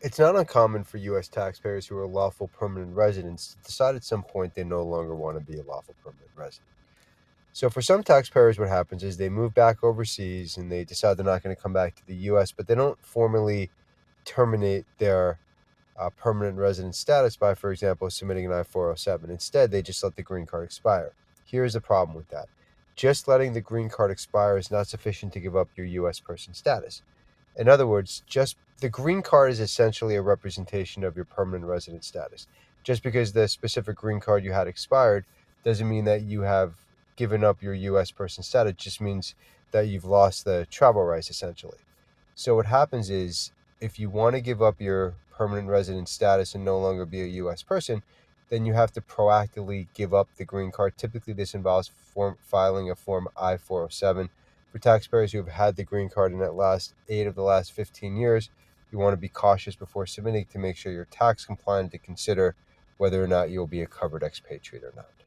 It's not uncommon for U.S. taxpayers who are lawful permanent residents to decide at some point they no longer want to be a lawful permanent resident. So for some taxpayers, what happens is they move back overseas and they decide they're not going to come back to the U.S., but they don't formally terminate their permanent resident status by, for example, submitting an I-407. Instead, they just let the green card expire. Here's the problem with that. Just letting the green card expire is not sufficient to give up your U.S. person status. In other words, just the green card is essentially a representation of your permanent resident status. Just because the specific green card you had expired doesn't mean that you have given up your U.S. person status. It just means that you've lost the travel rights, essentially. So what happens is, if you want to give up your permanent resident status and no longer be a U.S. person, then you have to proactively give up the green card. Typically, this involves filing a Form I-407. For taxpayers who have had the green card in at last 8 of the last 15 years, you want to be cautious before submitting to make sure you're tax compliant to consider whether or not you'll be a covered expatriate or not.